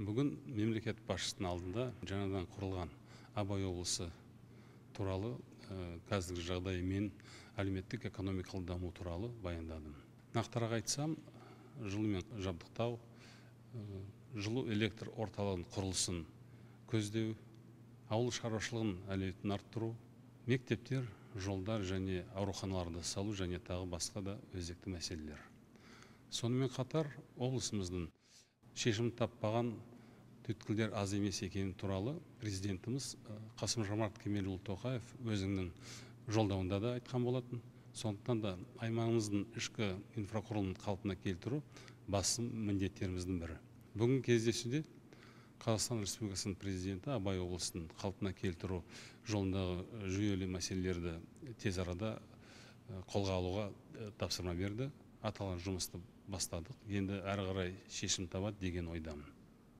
Бүгін мемлекет басшысының алдында жаңадан құрылған Абай облысы туралы қазіргі жағдай мен әлеуметтік экономикалық даму туралы баяндадым. Нақтырақ айтсам, жылумен жабдықтау, жылу электр орталығының құрылысын көздеу, ауыл шаруашылығын әлеуетін арттыру, мектептер, жолдар және ауруханаларды салу және тағы басқа да өзекті мәселелер. Сонымен қатар облысымыздың шешім таппаған түйткілдер аз емес екені туралы президентіміз Қасым-Жомарт Кемелұлы Тоқаев өзінің жолдауында да айтқан болатын. Сондықтан да аймағымыздың ішкі инфрақұрылымын қалпына келтіру басым міндеттеріміздің бірі. Бүгін кездесуде Қазақстан Республикасының президенті Абай облысын қалпына келтіру жолындағы жүйелі мәселелерді тез арада қолға алуға тапсырма берді. Аталған жұмысты бастадық. Енді әрі қарай шешім табады деген ойдамын.